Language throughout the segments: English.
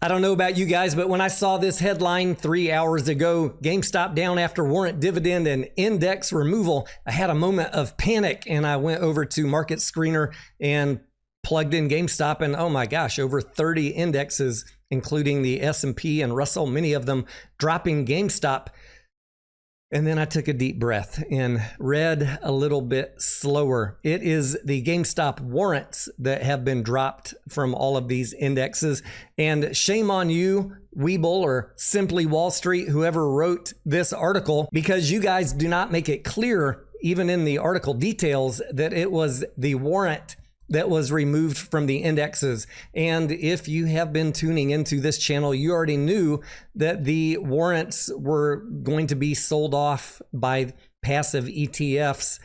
I don't know about you guys, but when I saw this headline 3 hours ago, GameStop down after warrant dividend and index removal, I had a moment of panic and I went over to Market Screener and plugged in GameStop, and oh my gosh, over 30 indexes, including the S&P and Russell, many of them dropping GameStop. And then I took a deep breath and read a little bit slower. It is the GameStop warrants that have been dropped from all of these indexes. And shame on you, Webull or Simply Wall Street, whoever wrote this article, because you guys do not make it clear, even in the article details, that it was the warrant that was removed from the indexes. And if you have been tuning into this channel, you already knew that the warrants were going to be sold off by passive ETFs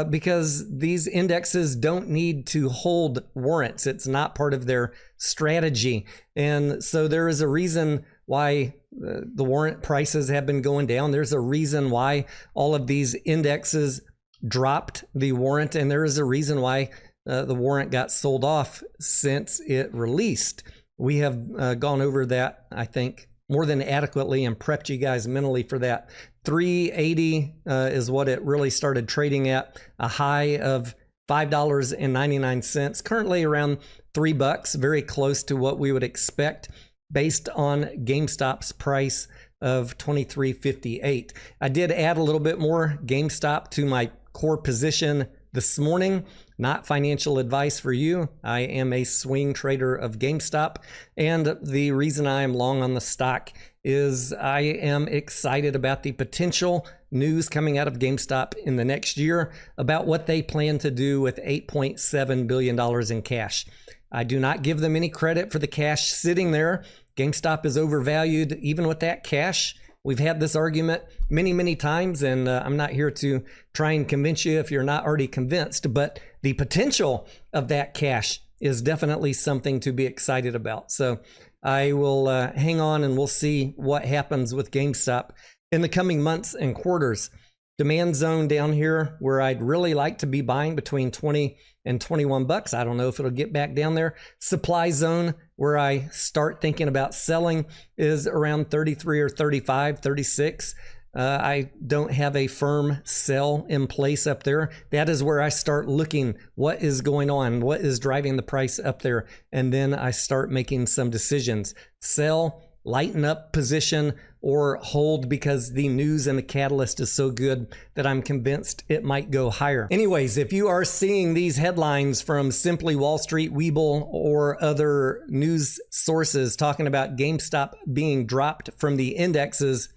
because these indexes don't need to hold warrants. It's not part of their strategy. And so there is a reason why the warrant prices have been going down. There's a reason why all of these indexes dropped the warrant, and there is a reason why the warrant got sold off since it released. We have gone over that, I think, more than adequately and prepped you guys mentally for that. 380 is what it really started trading at, a high of $5.99, currently around $3, very close to what we would expect based on GameStop's price of $23.58. I did add a little bit more GameStop to my core position this morning. Not financial advice for you. I am a swing trader of GameStop, and the reason I am long on the stock is I am excited about the potential news coming out of GameStop in the next year about what they plan to do with $8.7 billion in cash. I do not give them any credit for the cash sitting there. GameStop is overvalued even with that cash. We've had this argument many times, and I'm not here to try and convince you if you're not already convinced, but the potential of that cash is definitely something to be excited about. So I will hang on and we'll see what happens with GameStop in the coming months and quarters. Demand zone down here where I'd really like to be buying between 20 and 21 bucks. I don't know if it'll get back down there. Supply zone where I start thinking about selling is around 33 or 35, 36. I don't have a firm sell in place up there. That is where I start looking what is going on, what is driving the price up there, and then I start making some decisions. Sell, lighten up position, or hold because the news and the catalyst is so good that I'm convinced it might go higher. Anyways, if you are seeing these headlines from Simply Wall Street, Webull, or other news sources talking about GameStop being dropped from the indexes,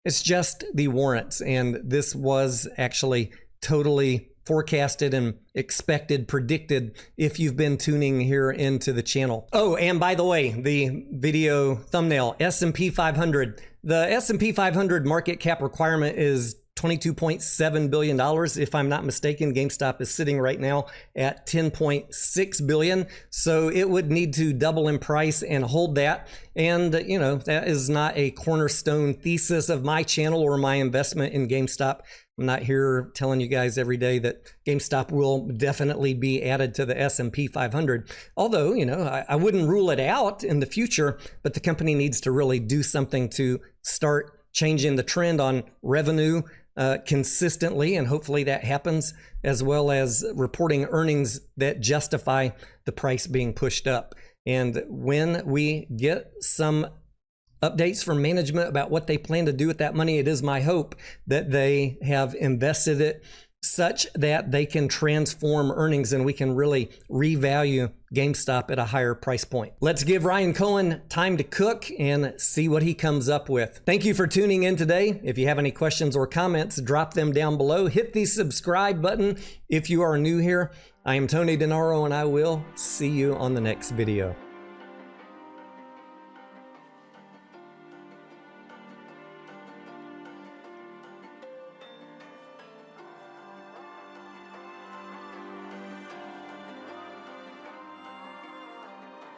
it's just the warrants. And this was actually totally forecasted and expected, predicted, if you've been tuning here into the channel. Oh, and by the way, the video thumbnail, S&P 500. The S&P 500 market cap requirement is $22.7 billion. If I'm not mistaken, GameStop is sitting right now at $10.6 billion. So it would need to double in price and hold that. And, you know, that is not a cornerstone thesis of my channel or my investment in GameStop. I'm not here telling you guys every day that GameStop will definitely be added to the S&P 500. Although, you know, I wouldn't rule it out in the future, but the company needs to really do something to start changing the trend on revenue consistently, and hopefully that happens, as well as reporting earnings that justify the price being pushed up. And when we get some updates from management about what they plan to do with that money, it is my hope that they have invested it such that they can transform earnings and we can really revalue GameStop at a higher price point. Let's give Ryan Cohen time to cook and see what he comes up with. Thank you for tuning in today. If you have any questions or comments, drop them down below. Hit the subscribe button if you are new here. I am Tony Denaro, and I will see you on the next video.